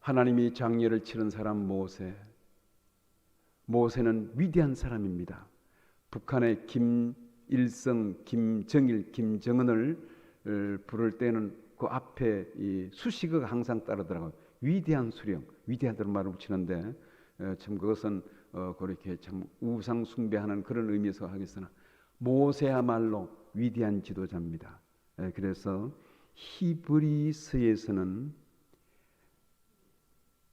하나님이 장례를 치른 사람 모세. 모세는 위대한 사람입니다. 북한의 김일성, 김정일, 김정은을 부를 때는 그 앞에 이 수식어가 항상 따르더라고요. 위대한 수령, 위대하다는 말을 붙이는데 참 그것은 그렇게 참 우상 숭배하는 그런 의미에서 하겠으나 모세야말로 위대한 지도자입니다. 그래서 히브리서에서는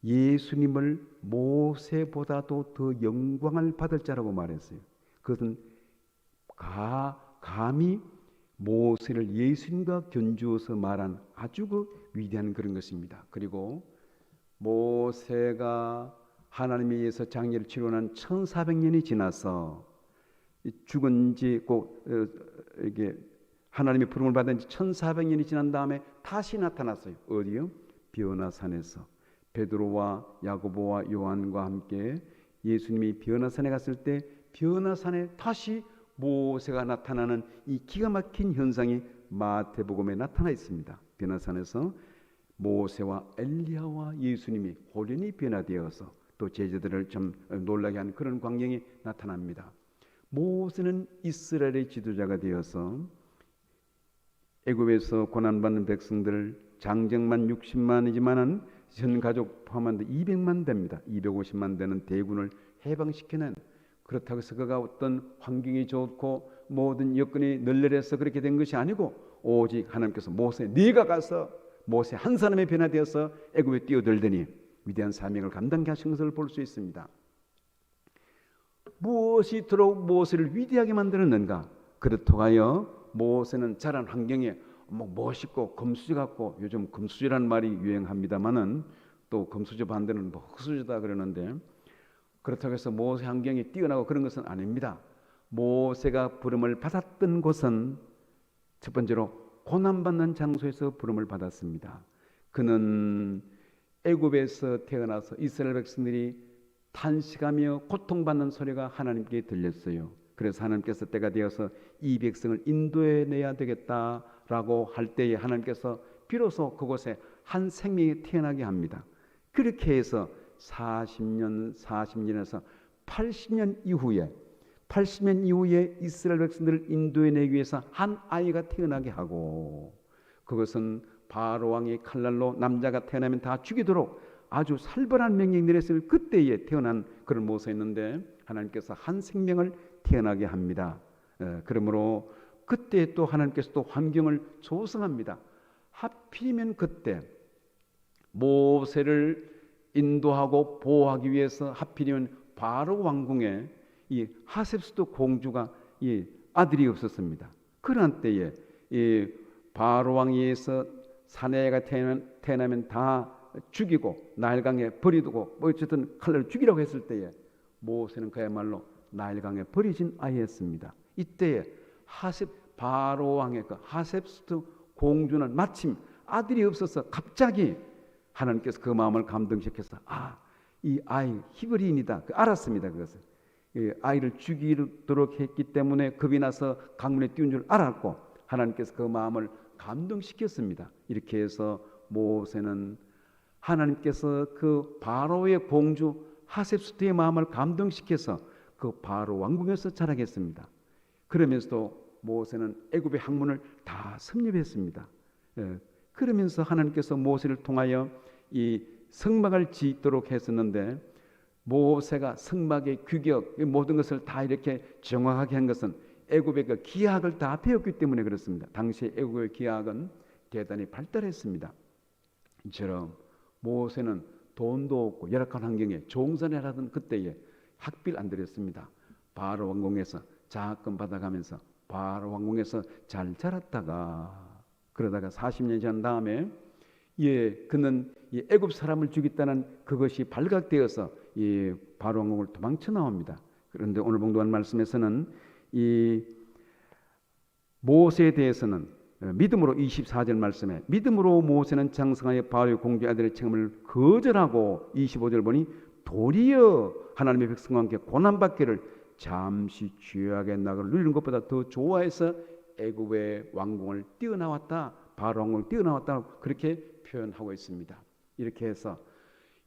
예수님을 모세보다도 더 영광을 받을 자라고 말했어요. 그것은 감히 모세를 예수님과 견주어서 말한 아주 그 위대한 그런 것입니다. 그리고 모세가 하나님에 의해서 장례를 치르고 난 1400년이 지나서 죽은 지 꼭 이게 하나님의 부름을 받은 지 1400년이 지난 다음에 다시 나타났어요. 어디요? 변화산에서 베드로와 야고보와 요한과 함께 예수님이 변화산에 갔을 때 변화산에 다시 모세가 나타나는 이 기가 막힌 현상이 마태복음에 나타나 있습니다. 변화산에서 모세와 엘리야와 예수님이 홀연히 변화되어서 또 제자들을 좀 놀라게 하는 그런 광경이 나타납니다. 모세는 이스라엘의 지도자가 되어서 애굽에서 고난받는 백성들 장정만 60만이지만은 전 가족 포함한 200만 됩니다. 250만 되는 대군을 해방시키는, 그렇다고 해서 그가 어떤 환경이 좋고 모든 여건이 널널해서 그렇게 된 것이 아니고 오직 하나님께서 모세 네가 가서 모세 한 사람의 변화되어서 애굽에 뛰어들더니 위대한 사명을 감당케 하신 것을 볼 수 있습니다. 무엇이 이토록 모세를 위대하게 만들었는가? 그렇다고 하여 모세는 자란 환경에 멋있고 금수저 같고, 요즘 금수저라는 말이 유행합니다마는 또 금수저 반대는 흙수저다 그러는데, 그렇다고 해서 모세 환경이 뛰어나고 그런 것은 아닙니다. 모세가 부름을 받았던 곳은 첫 번째로 고난받는 장소에서 부름을 받았습니다. 그는 애굽에서 태어나서 이스라엘 백성들이 탄식하며 고통받는 소리가 하나님께 들렸어요. 그래서 하나님께서 때가 되어서 이 백성을 인도해내야 되겠다라고 할 때에 하나님께서 비로소 그곳에 한 생명이 태어나게 합니다. 그렇게 해서 40년에서 80년 이후에 이스라엘 백성들을 인도해내기 위해서 한 아이가 태어나게 하고, 그것은 바로 왕의 칼날로 남자가 태어나면 다 죽이도록 아주 살벌한 명령이 내렸을 그때에 태어난 그런 모세였는데, 하나님께서 한 생명을 태어나게 합니다. 그러므로 그때 또 하나님께서 또 환경을 조성합니다. 하필이면 그때 모세를 인도하고 보호하기 위해서 하필이면 바로 왕궁에 이 하셉스도 공주가 이 아들이 없었습니다. 그런 때에 이 바로 왕위에서 사내가 태어나면 다 죽이고 나일강에 버리고 어쨌든 칼날로 죽이라고 했을 때에 모세는 그야말로 나일강에 버려진 아이였습니다. 이때에 바로 왕의 그 하셉스트 공주는 마침 아들이 없어서 갑자기 하나님께서 그 마음을 감동시켜서 이 아이 히브리인이다 알았습니다. 그것을 아이를 죽이도록 했기 때문에 겁이 나서 강문에 띄운 줄 알았고, 하나님께서 그 마음을 감동시켰습니다. 이렇게 해서 모세는 하나님께서 그 바로의 공주 하셉스트의 마음을 감동시켜서 그 바로 왕궁에서 자라겠습니다. 그러면서도 모세는 애굽의 학문을 다 섭렵했습니다. 그러면서 하나님께서 모세를 통하여 이 성막을 짓도록 했었는데, 모세가 성막의 규격 모든 것을 다 이렇게 정확하게 한 것은 애굽의 그 기하학을 다 배웠기 때문에 그렇습니다. 당시 애굽의 기하학은 대단히 발달했습니다. 이처럼 모세는 돈도 없고 열악한 환경에 종살이를 하던 그때에 학비를 안 들였습니다. 바로 왕궁에서 장학금 받아가면서 바로 왕궁에서 잘 자랐다가, 그러다가 40년 지난 다음에 그는 이 애굽 사람을 죽였다는 그것이 발각되어서 이 바로 왕궁을 도망쳐 나옵니다. 그런데 오늘 봉독한 말씀에서는 이 모세에 대해서는 믿음으로 24절 말씀에 믿음으로 모세는 장성하여 바로의 공주 아들의 책임을 거절하고 25절 보니 도리어 하나님의 백성과 함께 고난받기를 잠시 죄악의 낙을 누리는 것보다 더 좋아해서 애굽의 왕궁을 뛰어나왔다, 바로 왕궁을 뛰어나왔다 그렇게 표현하고 있습니다. 이렇게 해서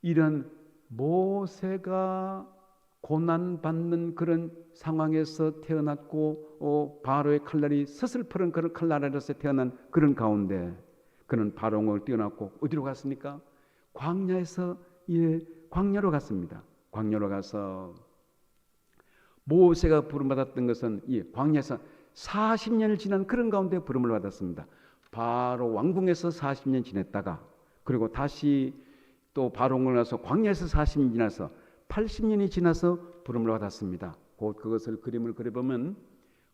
이런 모세가 고난받는 그런 상황에서 태어났고 바로의 칼날이 서슬퍼런 그런 칼날 아래서 태어난 그런 가운데 그는 바로를 뛰어났고 어디로 갔습니까? 광야에서 광야로 갔습니다. 광야로 가서 모세가 부름받았던 것은 광야에서 40년을 지난 그런 가운데 부름을 받았습니다. 바로 왕궁에서 40년 지냈다가 그리고 다시 또 바로를 가서 광야에서 40년 지나서 80년이 지나서 부름을 받았습니다. 곧 그것을 그림을 그려보면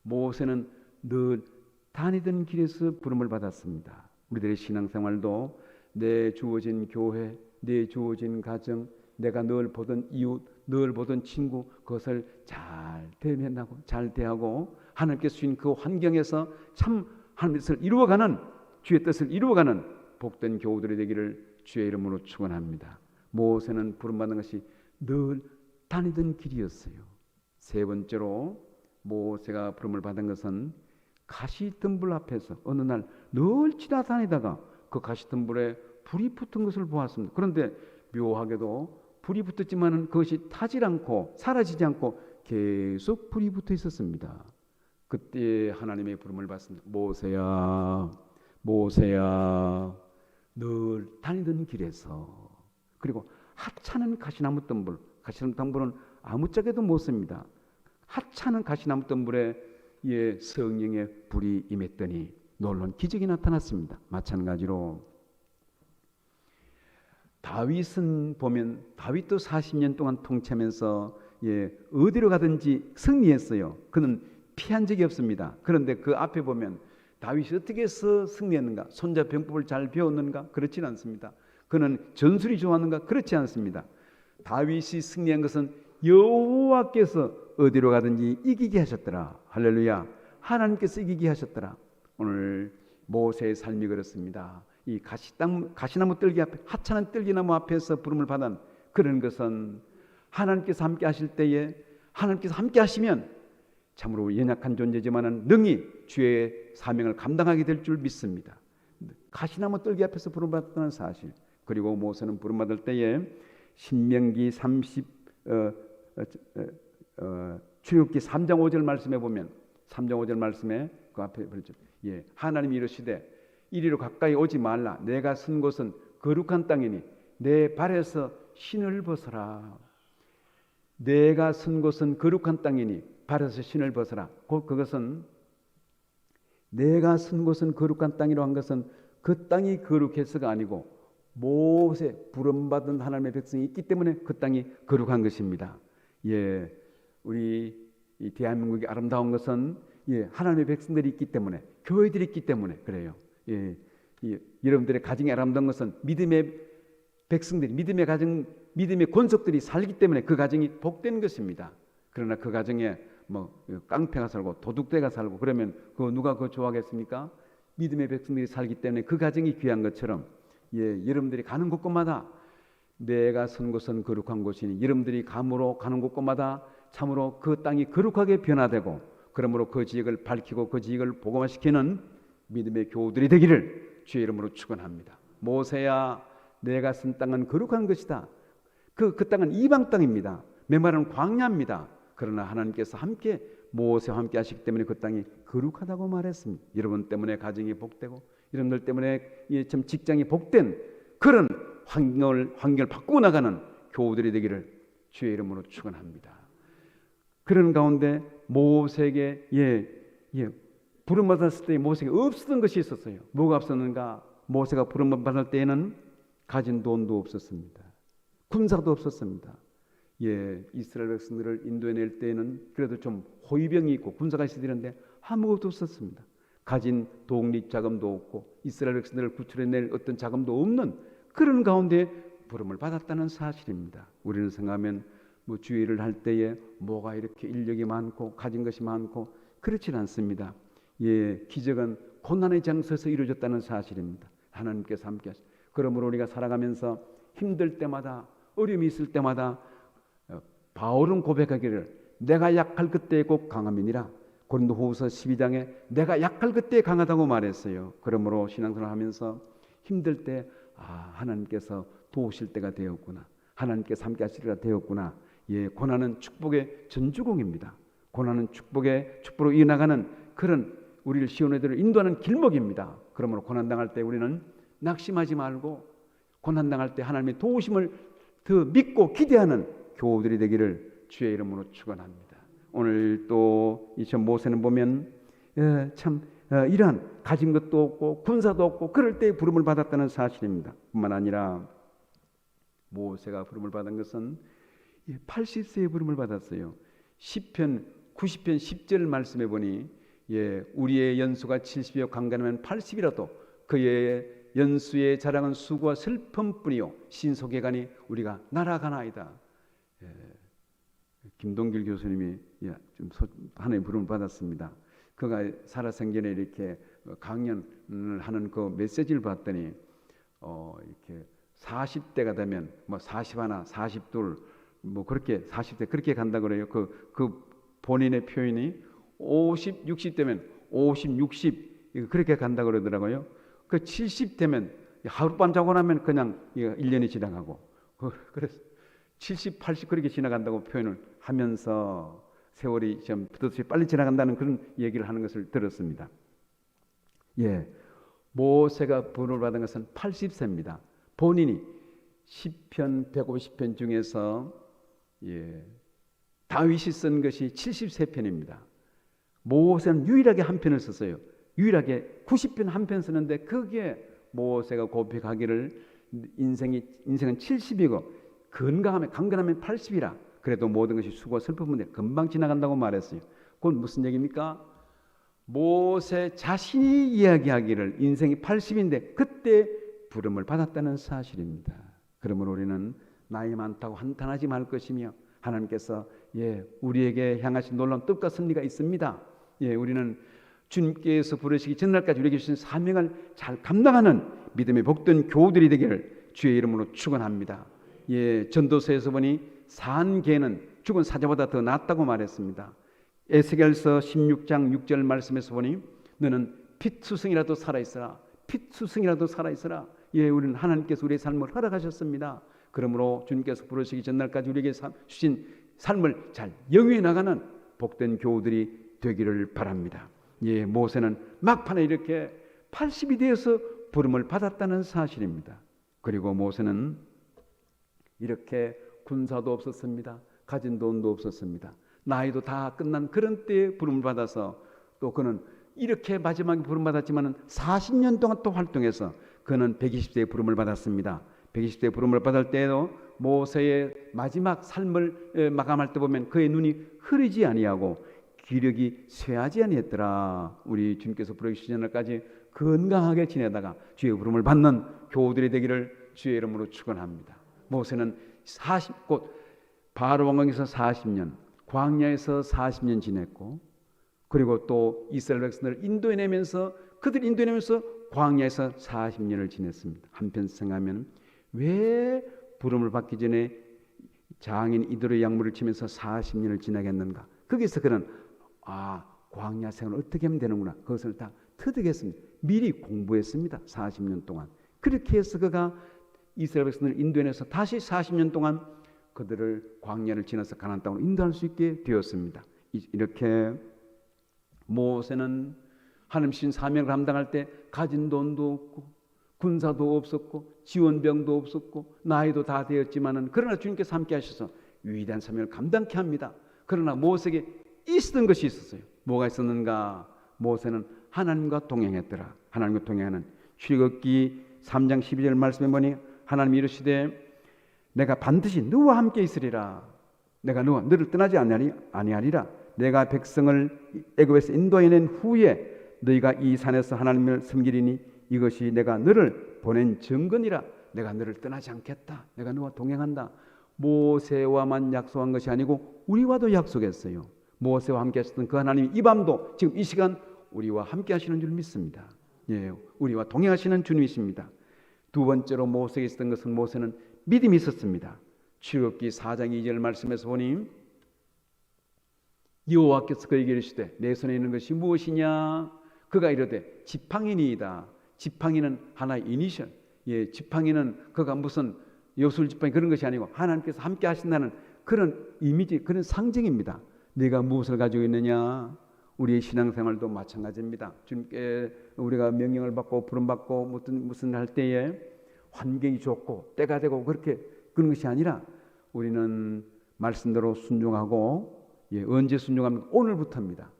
모세는 늘 다니던 길에서 부름을 받았습니다. 우리들의 신앙생활도 내 주어진 교회, 내 주어진 가정, 내가 늘 보던 이웃, 늘 보던 친구 그것을 잘 대면하고 잘 대하고 하나님께서 주신 그 환경에서 참 하나님의 뜻을 이루어가는 주의 뜻을 이루어가는 복된 교우들이 되기를 주의 이름으로 축원합니다. 모세는 부름받은 것이 늘 다니던 길이었어요. 세 번째로 모세가 부름을 받은 것은 가시덤불 앞에서 어느 날 늘 지나다니다가 그 가시덤불에 불이 붙은 것을 보았습니다. 그런데 묘하게도 불이 붙었지만 그것이 타질 않고 사라지지 않고 계속 불이 붙어 있었습니다. 그때 하나님의 부름을 받습니다. 모세야, 모세야, 늘 다니던 길에서. 그리고 하찮은 가시나무 덤불, 가시나무 덤불은 아무짝에도 못 씁니다. 하찮은 가시나무 덤불에 성령의 불이 임했더니 놀라운 기적이 나타났습니다. 마찬가지로 다윗은 보면 다윗도 40년 동안 통치하면서 어디로 가든지 승리했어요. 그는 피한 적이 없습니다. 그런데 그 앞에 보면 다윗이 어떻게 해서 승리했는가? 손자 병법을 잘 배웠는가? 그렇지는 않습니다. 그는 전술이 좋았는가? 그렇지 않습니다. 다윗이 승리한 것은 여호와께서 어디로 가든지 이기게 하셨더라. 할렐루야. 하나님께서 이기게 하셨더라. 오늘 모세의 삶이 그렇습니다. 이 가시나무 뜰기 앞에 하찮은 뜰기나무 앞에서 부름을 받은 그런 것은 하나님께서 함께 하실 때에 하나님께서 함께 하시면 참으로 연약한 존재지만은 능히 주의 사명을 감당하게 될 줄 믿습니다. 가시나무 뜰기 앞에서 부름받았다는 사실. 그리고 모세는 부름받을 때에 신명기 출애굽기 3장 5절 말씀에 보면 3장 5절 말씀에 그 앞에 그렇죠. 하나님이 이르시되 이리로 가까이 오지 말라. 내가 선 곳은 거룩한 땅이니 내 발에서 신을 벗어라. 내가 선 곳은 거룩한 땅이니 발에서 신을 벗어라. 곧 그것은 내가 선 곳은 거룩한 땅이라고 한 것은 그 땅이 거룩해서가 아니고 모세 부름받은 하나님의 백성이 있기 때문에 그 땅이 거룩한 것입니다. 우리 이 대한민국이 아름다운 것은 하나님의 백성들이 있기 때문에 교회들이 있기 때문에 그래요. 여러분들의 가정이 아름다운 것은 믿음의 백성들이 믿음의 가정 믿음의 권속들이 살기 때문에 그 가정이 복된 것입니다. 그러나 그 가정에 깡패가 살고 도둑대가 살고 그러면 누가 그거 좋아하겠습니까? 믿음의 백성들이 살기 때문에 그 가정이 귀한 것처럼 여러분들이 가는 곳곳마다 내가 선 곳은 거룩한 곳이니 여러분들이 감으로 가는 곳곳마다 참으로 그 땅이 거룩하게 변화되고 그러므로 그 지역을 밝히고 그 지역을 복음화시키는 믿음의 교우들이 되기를 주의 이름으로 축원합니다. 모세야 내가 선 땅은 거룩한 것이다. 그 땅은 이방 땅입니다. 메마른 광야입니다. 그러나 하나님께서 함께 모세와 함께 하시기 때문에 그 땅이 거룩하다고 말했습니다. 여러분 때문에 가정이 복되고 여러분들 때문에 참 직장이 복된 그런 환경을 바꾸어 나가는 교우들이 되기를 주의 이름으로 축원합니다. 그런 가운데 모세에게 부름 받았을 때 모세에게 없었던 것이 있었어요. 뭐가 없었는가? 모세가 부름 받을 때에는 가진 돈도 없었습니다. 군사도 없었습니다. 이스라엘 백성들을 인도해낼 때에는 그래도 좀 호위병이 있고 군사가 있어야 되는데 아무것도 없었습니다. 가진 독립 자금도 없고 이스라엘 백성들을 구출해낼 어떤 자금도 없는 그런 가운데 부름을 받았다는 사실입니다. 우리는 생각하면 주일을 할 때에 뭐가 이렇게 인력이 많고 가진 것이 많고 그렇지는 않습니다. 기적은 고난의 장소에서 이루어졌다는 사실입니다. 하나님께서 함께 하시고 그러므로 우리가 살아가면서 힘들 때마다 어려움이 있을 때마다 바울은 고백하기를 내가 약할 그때에 꼭 강함이니라. 고린도후서 12장에 내가 약할 그때에 강하다고 말했어요. 그러므로 신앙생활을 하면서 힘들 때 하나님께서 도우실 때가 되었구나. 하나님께서 함께 하시리라 되었구나. 예, 고난은 축복의 전주공입니다. 고난은 축복으로 이어나가는 그런 우리를 시온의 대로 인도하는 길목입니다. 그러므로 고난당할 때 우리는 낙심하지 말고 고난당할 때 하나님의 도우심을 더 믿고 기대하는 교우들이 되기를 주의 이름으로 축원합니다. 오늘 또 이 모세는 보면 이러한 가진 것도 없고 군사도 없고 그럴 때 부름을 받았다는 사실입니다. 뿐만 아니라 모세가 부름을 받은 것은 80세에 부름을 받았어요. 시편 90편 10절 말씀해 보니 우리의 연수가 70이요 강간하면 80이라도 그의 연수의 자랑은 수고와 슬픔뿐이요 신속의 우리가 날아가나이다. 김동길 교수님이 좀 하나님 부름을 받았습니다. 그가 살아생전에 이렇게 강연을 하는 그 메시지를 봤더니 이렇게 40대가 되면 41, 42 그렇게 40대 그렇게 간다 그래요. 그 본인의 표현이 50, 60 되면 50, 60 그렇게 간다 그러더라고요. 그 70 되면 하룻밤 자고 나면 그냥 1년이 지나가고 그래서 70, 80 그렇게 지나간다고 표현을 하면서 세월이 좀 부듯이 빨리 지나간다는 그런 얘기를 하는 것을 들었습니다. 모세가 부름을 받은 것은 80세입니다. 본인이 시편 150편 중에서 다윗이 쓴 것이 73편입니다. 모세는 유일하게 한 편을 썼어요. 유일하게 90편 한 편 쓰는데 그게 모세가 고백하기를 인생은 70이고 강건하면 80이라. 그래도 모든 것이 수고와 슬픔인데 금방 지나간다고 말했어요. 그건 무슨 얘기입니까? 모세 자신이 이야기하기를 인생이 80인데 그때 부름을 받았다는 사실입니다. 그러므로 우리는 나이 많다고 한탄하지 말 것이며 하나님께서 우리에게 향하신 놀라운 뜻과 섭리가 있습니다. 우리는 주님께서 부르시기 전날까지 우리에게 주신 사명을 잘 감당하는 믿음의 복된 교우들이 되기를 주의 이름으로 축원합니다. 전도서에서 보니 산 개는 죽은 사자보다 더 낫다고 말했습니다. 에스겔서 16장 6절 말씀에서 보니 너는 핏수승이라도 살아있어라. 핏수승이라도 살아있어라. 우리는 하나님께서 우리의 삶을 허락하셨습니다. 그러므로 주님께서 부르시기 전날까지 우리에게 주신 삶을 잘 영위해 나가는 복된 교우들이 되기를 바랍니다. 모세는 막판에 이렇게 80이 되어서 부름을 받았다는 사실입니다. 그리고 모세는 이렇게 군사도 없었습니다. 가진 돈도 없었습니다. 나이도 다 끝난 그런 때에 부름을 받아서 또 그는 이렇게 마지막에 부름 받았지만 40년 동안 또 활동해서 그는 120세에 부름을 받았습니다. 120세에 부름을 받을 때에도 모세의 마지막 삶을 마감할 때 보면 그의 눈이 흐리지 아니하고 기력이 쇠하지 아니했더라. 우리 주님께서 부르시기 전까지 건강하게 지내다가 주의 부름을 받는 교우들이 되기를 주의 이름으로 축원합니다. 모세는 곧 바로 왕궁에서 40년, 광야에서 40년 지냈고 그리고 또 이스라엘 백성들을 인도해내면서 광야에서 40년을 지냈습니다. 한편 생각하면 왜 부름을 받기 전에 장인 이도의 약물을 치면서 40년을 지나겠는가? 거기서 그는 광야 생활을 어떻게 하면 되는구나. 그것을 다 터득했습니다. 미리 공부했습니다. 40년 동안. 그렇게 해서 그가 이스라엘 백성들을 인도해내서 다시 40년 동안 그들을 광야를 지나서 가나안 땅으로 인도할 수 있게 되었습니다. 이렇게 모세는 하나님 신 사명을 감당할 때 가진 돈도 없고 군사도 없었고 지원병도 없었고 나이도 다 되었지만은 그러나 주님께서 함께 하셔서 위대한 사명을 감당케 합니다. 그러나 모세에게 있었던 것이 있었어요. 뭐가 있었는가? 모세는 하나님과 동행했더라. 하나님과 동행하는 출애굽기 3장 12절 말씀에 보니 하나님이 이르시되 내가 반드시 너와 함께 있으리라. 내가 너를 떠나지 아니하리라. 내가 백성을 애굽에서 인도해낸 후에 너희가 이 산에서 하나님을 섬기리니 이것이 내가 너를 보낸 증거니라. 내가 너를 떠나지 않겠다. 내가 너와 동행한다. 모세와만 약속한 것이 아니고 우리와도 약속했어요. 모세와 함께 하셨던 그 하나님이 이 밤도 지금 이 시간 우리와 함께 하시는 줄 믿습니다. 우리와 동행하시는 주님이십니다. 두 번째로 모세에게 있었던 것은 모세는 믿음이 있었습니다. 출애굽기 4장 2절 말씀에서 보니 여호와께서 그에게 이르시되 내 손에 있는 것이 무엇이냐? 그가 이르되 지팡이니이다. 지팡이는 하나의 이니셜. 지팡이는 그가 무슨 요술 지팡이 그런 것이 아니고 하나님께서 함께 하신다는 그런 이미지, 그런 상징입니다. 네가 무엇을 가지고 있느냐? 우리의 신앙생활도 마찬가지입니다. 주님께 우리가 명령을 받고 부름받고 무슨 할 때에 환경이 좋고 때가 되고 그렇게 그런 것이 아니라 우리는 말씀대로 순종하고, 언제 순종합니까? 오늘부터입니다.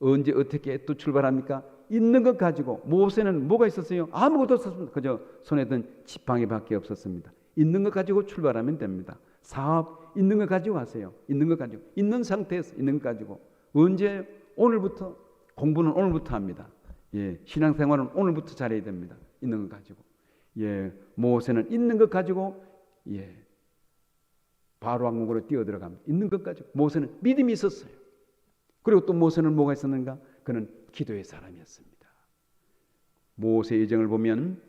언제 어떻게 또 출발합니까? 있는 것 가지고. 모세는 뭐가 있었어요? 아무것도 없었습니다. 그저 손에 든 지팡이밖에 없었습니다. 있는 것 가지고 출발하면 됩니다. 사업 있는 것 가지고 하세요. 있는 것 가지고, 있는 상태에서 있는 것 가지고. 언제? 오늘부터. 공부는 오늘부터 합니다. 신앙생활은 오늘부터 잘해야 됩니다. 있는 것 가지고. 모세는 있는 것 가지고 바로 왕궁으로 뛰어들어갑니다. 있는 것 가지고. 모세는 믿음이 있었어요. 그리고 또 모세는 뭐가 있었는가? 그는 기도의 사람이었습니다. 모세의 여정을 보면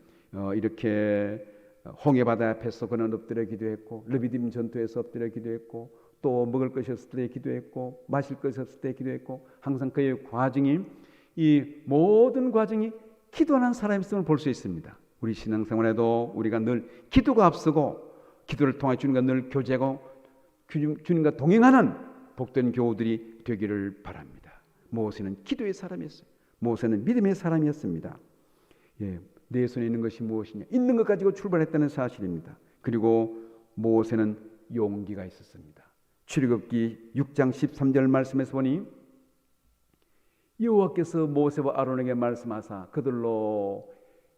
이렇게 홍해바다 앞에서 그는 엎드려 기도했고, 르비딤 전투에서 엎드려 기도했고, 또 먹을 것이 없을 때 기도했고, 마실 것이 없을 때 기도했고, 항상 그의 과정이, 이 모든 과정이 기도하는 사람임을 볼 수 있습니다. 우리 신앙생활에도 우리가 늘 기도가 앞서고, 기도를 통해 주님과 늘 교제하고 주님과 동행하는 복된 교우들이 되기를 바랍니다. 모세는 기도의 사람이었어요. 모세는 믿음의 사람이었습니다. 내 손에 있는 것이 무엇이냐? 있는 것 가지고 출발했다는 사실입니다. 그리고 모세는 용기가 있었습니다. 출애굽기 6장 13절 말씀에서 보니 여호와께서 모세와 아론에게 말씀하사 그들로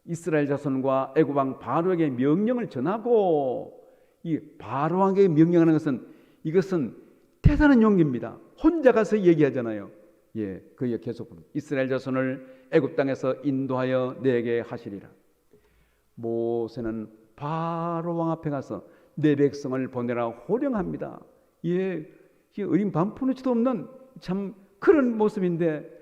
이스라엘 자손과 애굽 왕 바로에게 명령을 전하고, 이 바로 왕에게 명령하는 것은 이것은 대단한 용기입니다. 혼자 가서 얘기하잖아요. 그에 계속 이스라엘 자손을 애굽 땅에서 인도하여 내게 하시리라. 모세는 바로 왕 앞에 가서 내 백성을 보내라 호령합니다. 어린 반푼어치도 없는 참 그런 모습인데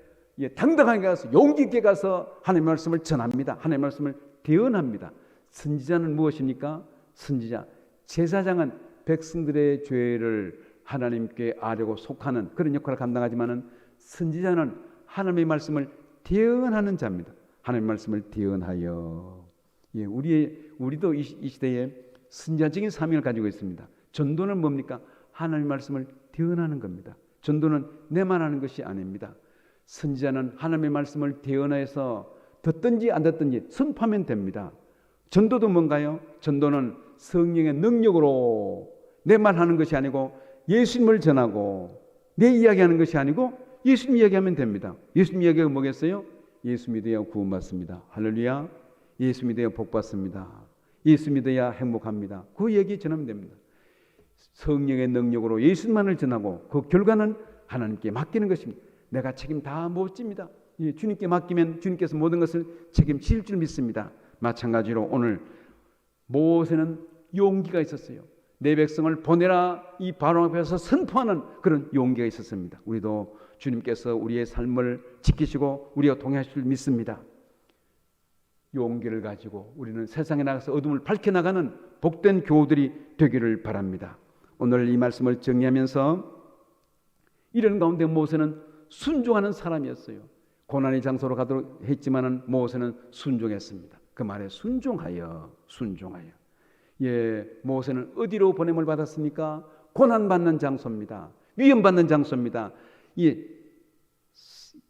당당하게 가서 용기 있게 가서 하나님의 말씀을 전합니다. 하나님의 말씀을 대언합니다. 선지자는 무엇입니까? 선지자, 제사장은 백성들의 죄를 하나님께 아뢰고 속하는 그런 역할을 감당하지만은 선지자는 하나님의 말씀을 대언하는 자입니다. 하나님의 말씀을 대언하여. 우리도 이 시대에 선지자적인 사명을 가지고 있습니다. 전도는 뭡니까? 하나님의 말씀을 대언하는 겁니다. 전도는 내만 하는 것이 아닙니다. 선지자는 하나님의 말씀을 대언해서 듣든지 안 듣든지 선포하면 됩니다. 전도도 뭔가요? 전도는 성령의 능력으로 내만 하는 것이 아니고 예수님을 전하고, 내 이야기하는 것이 아니고 예수님 이야기하면 됩니다. 예수님 이야기가 뭐겠어요? 예수 믿어야 구원받습니다. 할렐루야. 예수 믿어야 복받습니다. 예수 믿어야 행복합니다. 그 얘기 전하면 됩니다. 성령의 능력으로 예수만을 전하고 그 결과는 하나님께 맡기는 것입니다. 내가 책임 다 못 집니다. 주님께 맡기면 주님께서 모든 것을 책임질 줄 믿습니다. 마찬가지로 오늘 모세는 용기가 있었어요. 내 백성을 보내라, 이 바로 앞에서 선포하는 그런 용기가 있었습니다. 우리도 주님께서 우리의 삶을 지키시고 우리와 동행하실 줄 믿습니다. 용기를 가지고 우리는 세상에 나가서 어둠을 밝혀나가는 복된 교우들이 되기를 바랍니다. 오늘 이 말씀을 정리하면서 이런 가운데 모세는 순종하는 사람이었어요. 고난의 장소로 가도록 했지만은 모세는 순종했습니다. 그 말에 순종하여. 모세는 어디로 보냄을 받았습니까? 고난받는 장소입니다. 위험받는 장소입니다.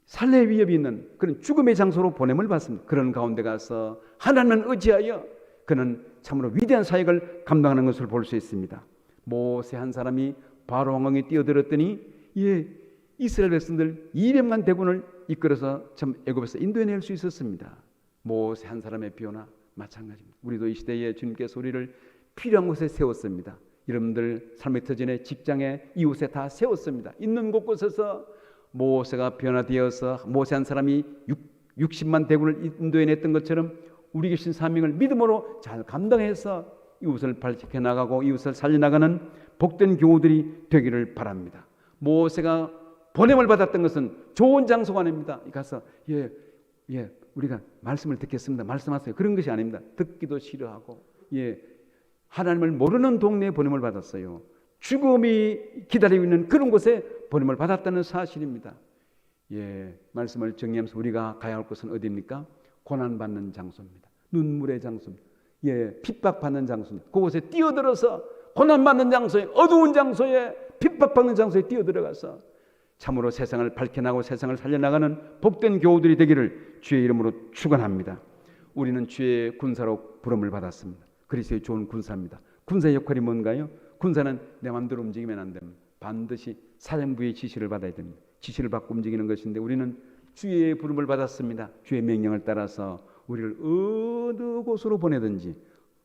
살해 위협이 있는 그런 죽음의 장소로 보냄을 받습니다. 그런 가운데 가서 하나님을 의지하여 그는 참으로 위대한 사역을 감당하는 것을 볼 수 있습니다. 모세 한 사람이 바로 왕궁에 뛰어들었더니 이스라엘 백성들 200만 대군을 이끌어서 참 애굽에서 인도해낼 수 있었습니다. 모세 한 사람의 비유나 마찬가지입니다. 우리도 이 시대에 주님께서 우리를 필요한 곳에 세웠습니다. 여러분들 삶의 터전에, 직장에, 이웃에 다 세웠습니다. 있는 곳곳에서 모세가 변화되어서 모세 한 사람이 60만 대군을 인도해냈던 것처럼 우리 계신 사명을 믿음으로 잘 감당해서 이웃을 발전해 나가고 이웃을 살려나가는 복된 교우들이 되기를 바랍니다. 모세가 보냄을 받았던 것은 좋은 장소가 아닙니다. 가서 우리가 말씀을 듣겠습니다. 말씀하세요. 그런 것이 아닙니다. 듣기도 싫어하고 하나님을 모르는 동네에 보냄을 받았어요. 죽음이 기다리고 있는 그런 곳에 보냄을 받았다는 사실입니다. 말씀을 정리하면서 우리가 가야 할 곳은 어디입니까? 고난받는 장소입니다. 눈물의 장소입니다. 핍박받는 장소입니다. 그곳에 뛰어들어서 고난받는 장소에, 어두운 장소에, 핍박받는 장소에 뛰어들어가서 참으로 세상을 밝혀나가고 세상을 살려나가는 복된 교우들이 되기를 주의 이름으로 축원합니다. 우리는 주의 군사로 부름을 받았습니다. 그리스도의 좋은 군사입니다. 군사의 역할이 뭔가요? 군사는 내 마음대로 움직이면 안 됩니다. 반드시 사령부의 지시를 받아야 됩니다. 지시를 받고 움직이는 것인데 우리는 주의 부름을 받았습니다. 주의 명령을 따라서 우리를 어느 곳으로 보내든지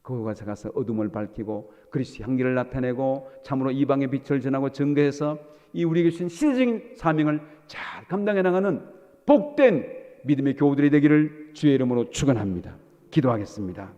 그곳에 가서 어둠을 밝히고 그리스도의 향기를 나타내고 참으로 이방의 빛을 전하고 증거해서 이 우리에게 주신 시대적인 사명을 잘 감당해 나가는 복된 믿음의 교우들이 되기를 주의 이름으로 축원합니다. 기도하겠습니다.